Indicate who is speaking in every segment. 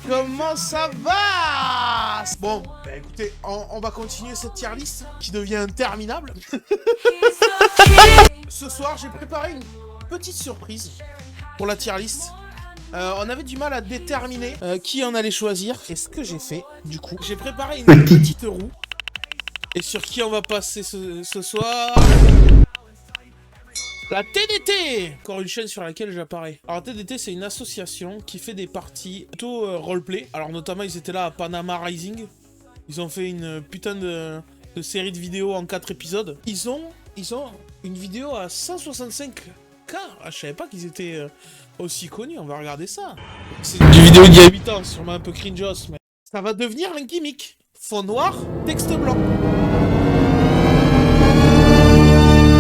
Speaker 1: comment ça va? Bon, bah écoutez, on va continuer cette tier list qui devient interminable. Ce soir, j'ai préparé une petite surprise pour la tier list. On avait du mal à déterminer qui en allait choisir. Et ce que j'ai fait, du coup, j'ai préparé une petite roue. Et sur qui on va passer ce soir? La TDT! Encore une chaîne sur laquelle j'apparais. Alors TDT, c'est une association qui fait des parties plutôt roleplay. Alors notamment, ils étaient là à Panama Rising. Ils ont fait une putain de série de vidéos en 4 épisodes. Ils ont une vidéo à 165K. Ah, je savais pas qu'ils étaient aussi connus. On va regarder ça. C'est une vidéo d'il y a 8 ans, sûrement un peu cringeos, mais ça va devenir un gimmick. Fond noir, texte blanc.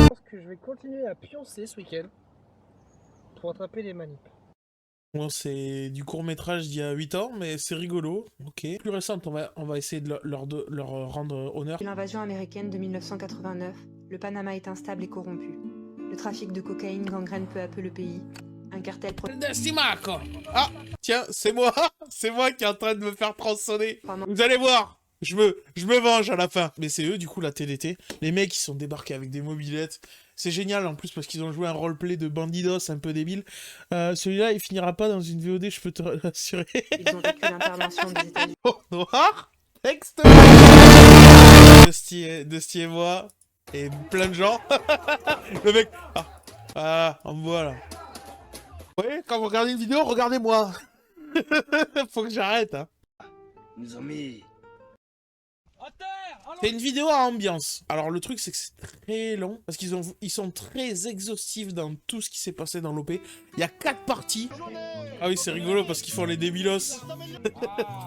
Speaker 2: Je pense que je vais continuer à pioncer ce week-end pour attraper les manips.
Speaker 1: Bon, c'est du court-métrage d'il y a 8 ans, mais c'est rigolo. Ok. Plus récente, on va essayer de leur rendre honneur.
Speaker 3: L'invasion américaine de 1989, le Panama est instable et corrompu. Le trafic de cocaïne gangrène peu à peu le pays. Un cartel
Speaker 1: Destimaco. Ah, tiens, c'est moi qui est en train de me faire tronçonner. Vous allez voir, je me venge à la fin. Mais c'est eux, du coup, la TDT. Les mecs, ils sont débarqués avec des mobilettes. C'est génial, en plus, parce qu'ils ont joué un roleplay de bandidos un peu débile. Celui-là, il finira pas dans une VOD, je peux te rassurer.
Speaker 3: Ils ont vécu l'intervention des États-Unis.
Speaker 1: Oh, noir, texte. Dusty et moi, et plein de gens. Le mec... Ah, on me voit, là. Oui, quand vous regardez une vidéo, regardez-moi. Faut que j'arrête, hein.
Speaker 4: Nous ont mis...
Speaker 1: C'est une vidéo à ambiance. Alors le truc c'est que c'est très long parce qu'ils sont très exhaustifs dans tout ce qui s'est passé dans l'OP. Il y a 4 parties. Ah oui, c'est rigolo parce qu'ils font les débilos.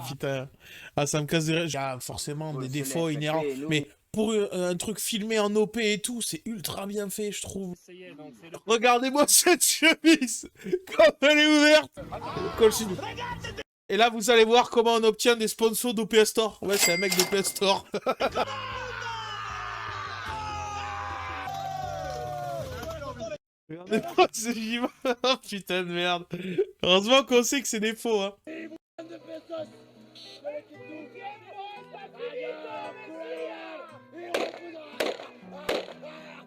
Speaker 1: Putain. Ah, ça me casse des rêves. Il y a forcément des défauts inhérents, mais pour un truc filmé en OP et tout, c'est ultra bien fait, je trouve. Regardez-moi cette chemise. Comme elle est ouverte. Continue. Et là, vous allez voir comment on obtient des sponsors d'OPS Store. Ouais, c'est un mec d'OPS Store. Regardez-moi ce givre. Oh, putain de merde. Heureusement qu'on sait que c'est des faux, hein.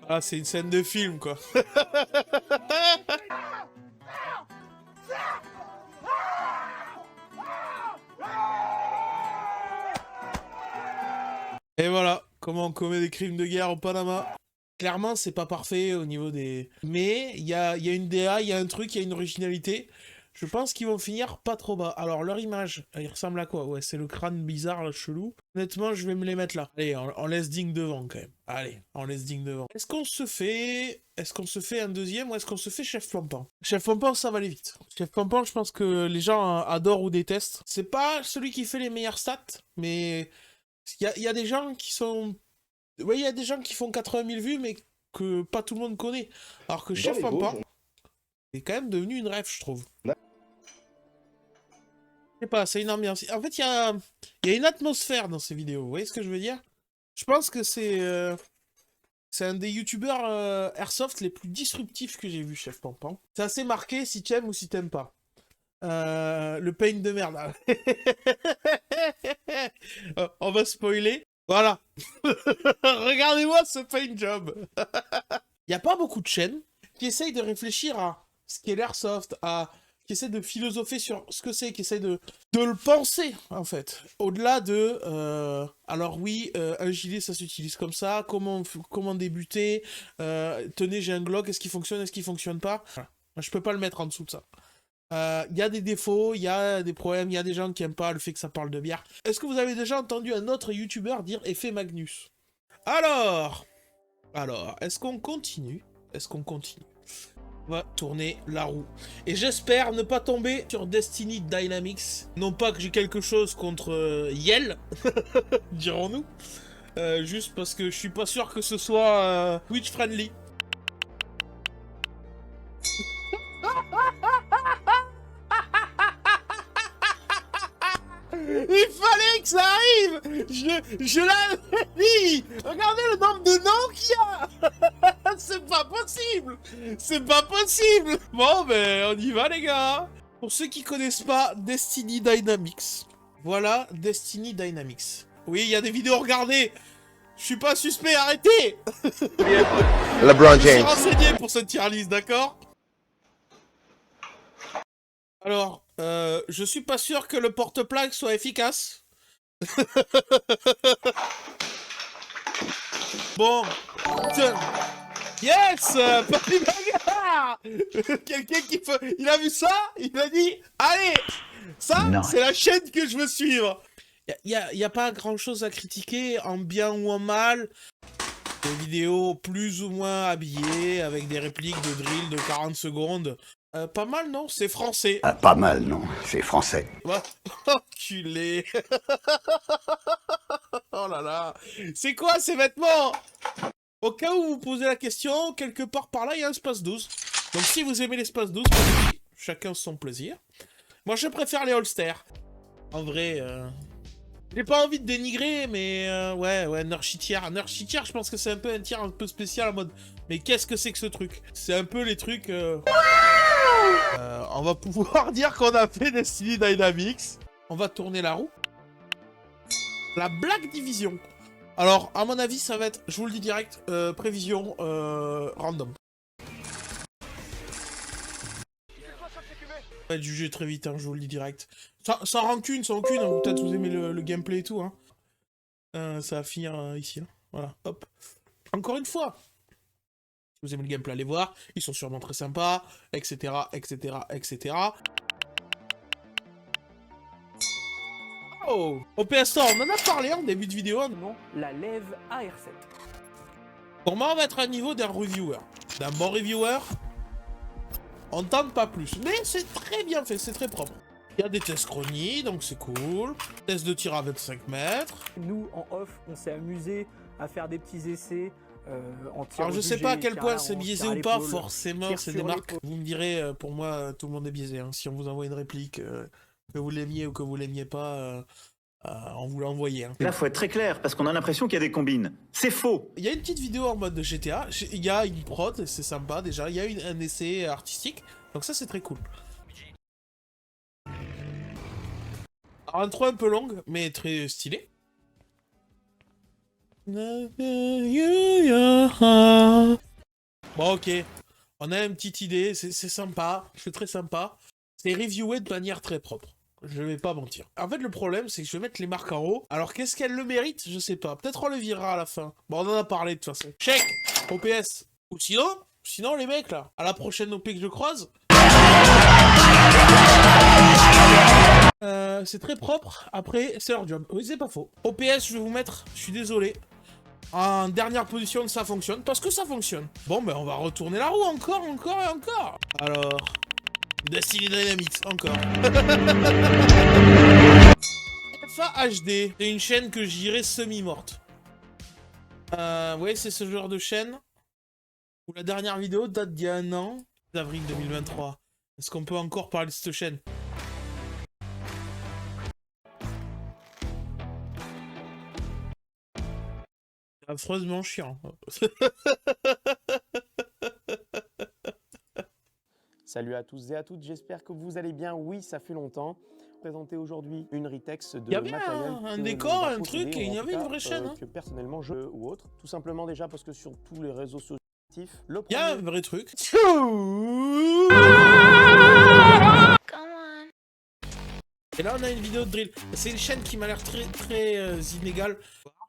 Speaker 1: Ah, c'est une scène de film, quoi. Et voilà, comment on commet des crimes de guerre au Panama. Clairement, c'est pas parfait au niveau des... Mais il y a une DA, il y a un truc, il y a une originalité. Je pense qu'ils vont finir pas trop bas. Alors, leur image, elle ressemble à quoi? Ouais, c'est le crâne bizarre, le chelou. Honnêtement, je vais me les mettre là. Allez, on laisse Ding devant, quand même. Allez, on laisse Ding devant. Est-ce qu'on se fait un deuxième ou est-ce qu'on se fait Chef Pampan? Chef Pampan, ça va aller vite. Chef Pampan, je pense que les gens adorent ou détestent. C'est pas celui qui fait les meilleures stats, mais... Il y a des gens qui sont... Oui, il y a des gens qui font 80 000 vues, mais que pas tout le monde connaît. Alors que Chef Pampan est quand même devenu une rêve, je trouve. Je sais pas, c'est une ambiance. En fait, il y a une atmosphère dans ces vidéos. Vous voyez ce que je veux dire? Je pense que c'est un des youtubeurs Airsoft les plus disruptifs que j'ai vu, Chef Pampan. C'est assez marqué si tu aimes ou si t'aimes pas. Le pain de merde. On va spoiler. Voilà. Regardez-moi ce paint job. Il n'y a pas beaucoup de chaînes qui essayent de réfléchir à ce qu'est l'airsoft, qui essaient de philosopher sur ce que c'est, qui essaient de le penser, en fait. Au-delà de... alors oui, un gilet, ça s'utilise comme ça. Comment débuter? Tenez, j'ai un Glock. Est-ce qu'il fonctionne? Est-ce qu'il fonctionne pas? Voilà. Je peux pas le mettre en dessous de ça. Il y a des défauts, il y a des problèmes, il y a des gens qui aiment pas le fait que ça parle de bière. Est-ce que vous avez déjà entendu un autre youtubeur dire effet Magnus? Alors, est-ce qu'on continue? On va tourner la roue. Et j'espère ne pas tomber sur Destiny Dynamics. Non pas que j'ai quelque chose contre Yell, dirons-nous. Juste parce que je suis pas sûr que ce soit Twitch friendly. Il fallait que ça arrive. Je l'avais dit. Regardez le nombre de noms qu'il y a. C'est pas possible. Bon, ben, on y va, les gars. Pour ceux qui connaissent pas Destiny Dynamics, voilà Destiny Dynamics. Oui, il y a des vidéos, regardez. Je suis pas suspect, arrêtez.
Speaker 5: LeBron
Speaker 1: Je suis
Speaker 5: James.
Speaker 1: renseigné pour cette tier list, d'accord? Alors, je suis pas sûr que le porte-plaque soit efficace. Bon. Tiens. Yes, Papy Bagarre. Quelqu'un qui peut... Il a vu ça? Il m'a dit, allez, ça, c'est la chaîne que je veux suivre. Y a pas grand-chose à critiquer, en bien ou en mal. Des vidéos plus ou moins habillées, avec des répliques de drill de 40 secondes. Pas mal, non? C'est français.
Speaker 6: Ah, pas mal, non. C'est français.
Speaker 1: Bah, enculé. Oh là là. C'est quoi ces vêtements? Au cas où vous posez la question, quelque part par là, il y a un espace 12. Donc si vous aimez l'espace 12, chacun son plaisir. Moi, je préfère les holsters. En vrai, j'ai pas envie de dénigrer, mais ouais, Nurshitier. Nurshitier, je pense que c'est un peu un tiers un peu spécial en mode... Mais qu'est-ce que c'est que ce truc? C'est un peu les trucs... on va pouvoir dire qu'on a fait Destiny Dynamics. On va tourner la roue. La Black Division. Alors, à mon avis, ça va être, je vous le dis direct, prévision random. Ça va être jugé très vite, hein, je vous le dis direct. Sans rancune, hein, peut-être vous aimez le gameplay et tout. Hein. Ça va finir ici. Hein. Voilà, hop. Encore une fois. Si vous aimez le gameplay, allez voir. Ils sont sûrement très sympas, etc., etc., etc. Oh, au PS Store, on en a parlé en début de vidéo.
Speaker 7: Non, la lève AR7.
Speaker 1: Pour moi, on va être à niveau d'un reviewer. D'un bon reviewer. On tente pas plus. Mais c'est très bien fait, c'est très propre. Il y a des tests chroniques, donc c'est cool. Test de tir à 25 mètres.
Speaker 7: Nous, en off, on s'est amusé à faire des petits essais en tir.
Speaker 1: Alors je sais pas à quel point c'est biaisé ou pas,
Speaker 7: l'épaule,
Speaker 1: forcément,
Speaker 7: tir
Speaker 1: c'est
Speaker 7: sur
Speaker 1: des marques.
Speaker 7: l'épaule.
Speaker 1: Vous me direz, pour moi, tout le monde est biaisé. Hein. Si on vous envoie une réplique, que vous l'aimiez ou que vous l'aimiez pas, on vous l'a envoyé. Hein.
Speaker 8: Là, faut être très clair, parce qu'on a l'impression qu'il y a des combines. C'est faux.
Speaker 1: Il y a une petite vidéo en mode de GTA, il y a une prod, c'est sympa déjà, il y a un essai artistique, donc ça c'est très cool. Alors, intro un peu longue, mais très stylée. Bon ok, on a une petite idée, c'est sympa, c'est très sympa. C'est reviewé de manière très propre. Je vais pas mentir. En fait, le problème, c'est que je vais mettre les marques en haut. Alors, qu'est-ce qu'elles le méritent? Je sais pas. Peut-être on le virera à la fin. Bon, on en a parlé, de toute façon. Check OPS. Ou sinon, les mecs, là, à la prochaine OP que je croise... c'est très propre. Après, c'est leur job. Oui, c'est pas faux. OPS, je vais vous mettre, je suis désolé, en dernière position, ça fonctionne. Parce que ça fonctionne. Bon, ben, on va retourner la roue encore et encore. Alors... Destiny Dynamics, encore. FA HD, c'est une chaîne que je dirais semi-morte. Ouais, c'est ce genre de chaîne où la dernière vidéo date d'il y a un an, d'avril 2023. Est-ce qu'on peut encore parler de cette chaîne? C'est affreusement chiant.
Speaker 9: Salut à tous et à toutes, j'espère que vous allez bien. Oui, ça fait longtemps. Présenter aujourd'hui une Ritex de matériel.
Speaker 1: Il y avait un décor, un truc, et il y avait une vraie chaîne. Hein.
Speaker 9: Que personnellement, je ou autre. Tout simplement déjà parce que sur tous les réseaux sociaux, le
Speaker 1: il y a un vrai truc. Et là, on a une vidéo de drill. C'est une chaîne qui m'a l'air très inégale.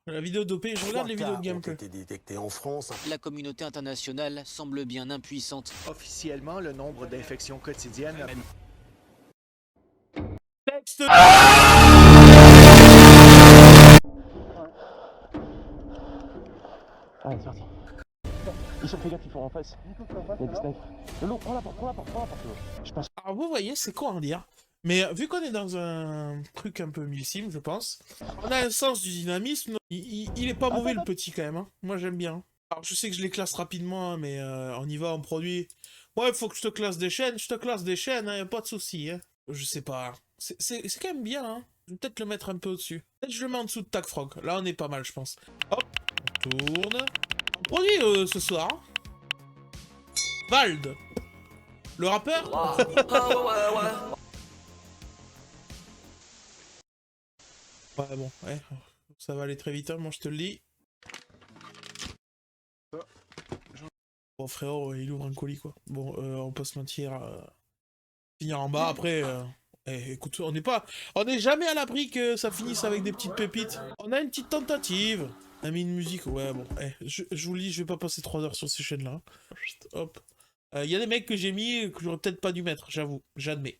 Speaker 1: La vidéo d'OP, je regarde les vidéos de gameplay.
Speaker 5: Détecté en France.
Speaker 10: La communauté internationale semble bien impuissante.
Speaker 2: Officiellement, le nombre d'infections quotidiennes...
Speaker 1: Texte.
Speaker 9: Allez, c'est parti. Ils sont très ils font en face. Il y a des snipes. Lolo, prends la porte. Je passe.
Speaker 1: Alors vous voyez, c'est quoi en dire? Mais vu qu'on est dans un truc un peu millésime, je pense, on a un sens du dynamisme. Il est pas mauvais le petit quand même. Hein. Moi j'aime bien. Alors je sais que je les classe rapidement, hein, mais on y va, on produit. Ouais, il faut que je te classe des chaînes. Je te classe des chaînes, hein, y a pas de souci. Hein. Je sais pas. C'est quand même bien. Hein. Je vais peut-être le mettre un peu au-dessus. Peut-être je le mets en dessous de Tag Frog. Là on est pas mal, je pense. Hop, on tourne. On produit ce soir. Hein. Vald. Le rappeur. Ouais, bon, ouais. Ça va aller très vite, hein, moi je te le dis. Bon, frérot, il ouvre un colis, quoi. Bon, on peut se mentir. Finir en bas, après... écoute, on n'est jamais à l'abri que ça finisse avec des petites pépites. On a une petite tentative. On a mis une musique, ouais, bon. Je vous le dis, je vais pas passer 3 heures sur ces chaînes-là. Hop. Il y a des mecs que j'ai mis que j'aurais peut-être pas dû mettre, j'avoue, j'admets.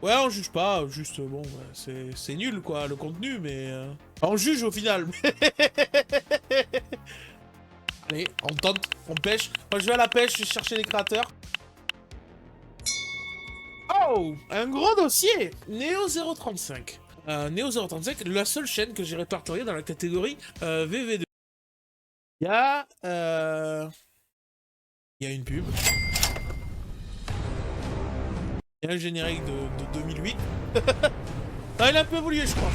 Speaker 1: Ouais, on juge pas, juste, bon, ouais, c'est nul, quoi, le contenu, mais... On juge au final. Allez, on tente, on pêche. Moi, je vais à la pêche, je vais chercher les créateurs. Oh, un gros dossier. Neo 035. Neo 035, la seule chaîne que j'ai répertoriée dans la catégorie VV2. Il y a une pub. Il y a un générique de 2008. Ah, il a un peu évolué, je crois.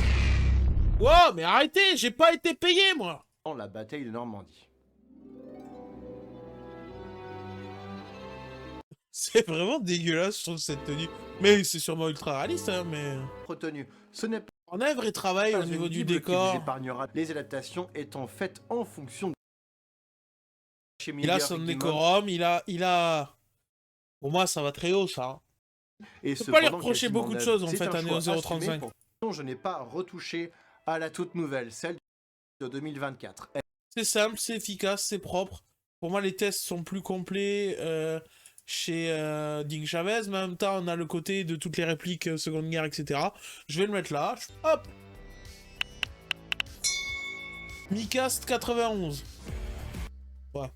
Speaker 1: Wow, mais arrêtez, j'ai pas été payé, moi.
Speaker 5: La bataille de Normandie.
Speaker 1: C'est vraiment dégueulasse, je trouve, cette tenue. Mais c'est sûrement ultra réaliste, hein, mais...
Speaker 5: Retenu. Ce n'est pas
Speaker 1: On a un vrai travail au niveau du
Speaker 5: Bible
Speaker 1: décor.
Speaker 5: qui vous épargnera. Les adaptations étant faites en fonction de...
Speaker 1: Il a son décorum, il a... Pour moi, ça va très haut, ça.
Speaker 5: Et
Speaker 1: je peux pas lui reprocher beaucoup de choses, en fait, à Neo 035.
Speaker 5: Je n'ai pas retouché à la toute nouvelle, celle de 2024.
Speaker 1: C'est simple, c'est efficace, c'est propre. Pour moi, les tests sont plus complets chez Ding Chavez, mais en même temps, on a le côté de toutes les répliques Seconde Guerre, etc. Je vais le mettre là. Hop. Micast 91. Ouais.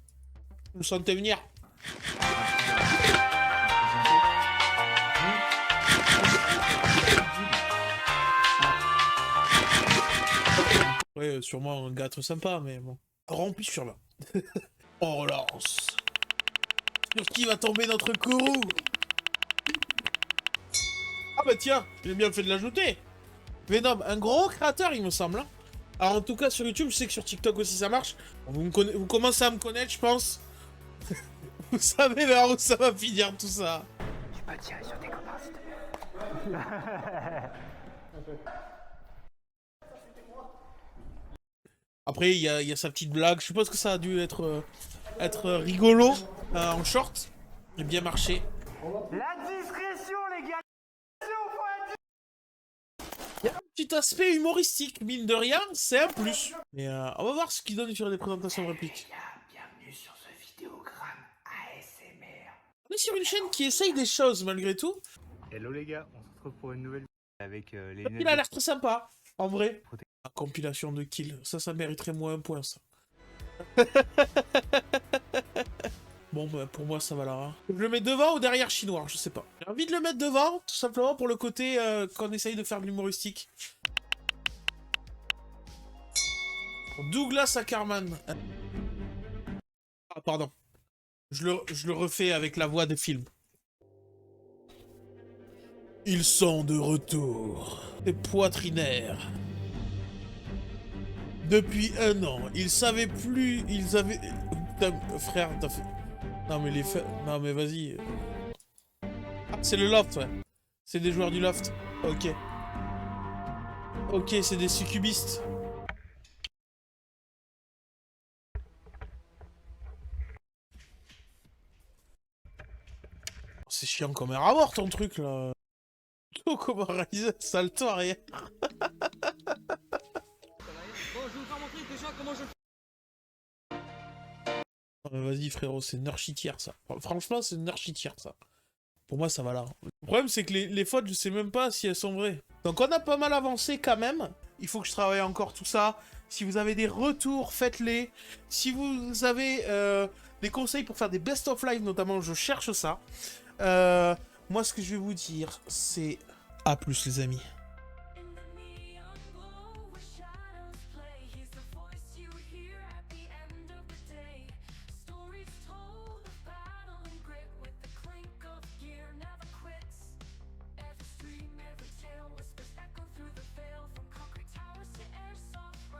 Speaker 1: Vous le sentez venir? Ouais, sûrement un gars trop sympa, mais bon. Rempli sur là. On relance. Sur qui va tomber notre courroux? Ah bah tiens, j'ai bien fait de l'ajouter. Venom, un gros créateur, il me semble. Hein. Alors en tout cas sur YouTube, je sais que sur TikTok aussi ça marche. Vous commencez à me connaître, je pense. Vous savez vers où ça va finir tout ça.
Speaker 2: Tu peux tirer sur tes copains, s'il te plaît.
Speaker 1: Après, il y a sa petite blague. Je suppose que ça a dû être rigolo en short. Et bien marché.
Speaker 2: La discrétion, les gars.
Speaker 1: Il y a un petit aspect humoristique, mine de rien, c'est un plus. Mais on va voir ce qu'il donne sur les présentations de répliques.
Speaker 2: Bienvenue sur ce vidéogramme ASMR.
Speaker 1: On est sur une chaîne qui essaye des choses malgré tout.
Speaker 11: Hello les gars, on se retrouve pour une nouvelle vidéo avec les...
Speaker 1: Il a l'air très sympa, en vrai. La compilation de kills, ça mériterait moins un point, ça. Bon, bah, pour moi, ça va là. Hein. Je le mets devant ou derrière chinois, je sais pas. J'ai envie de le mettre devant, tout simplement pour le côté qu'on essaye de faire de l'humoristique. Douglas Ackerman. Ah, pardon. Je le refais avec la voix des films. Ils sont de retour. Des poitrinaires. Depuis 1 an, ils savaient plus... Ils avaient... Putain, frère, t'as fait... Non mais les faits... Non mais vas-y. Ah, c'est le loft, ouais. C'est des joueurs du loft. Ok. Ok, c'est des succubistes. C'est chiant comme un rat mort ton truc là. Oh, comment réaliser un salto arrière. Vas-y frérot, c'est une architière ça. Franchement, c'est une architière ça. Pour moi, ça va là. Le problème, c'est que les fautes, je sais même pas si elles sont vraies. Donc on a pas mal avancé quand même. Il faut que je travaille encore tout ça. Si vous avez des retours, faites-les. Si vous avez des conseils pour faire des best of live notamment, je cherche ça. Moi, ce que je vais vous dire, c'est... A plus les amis.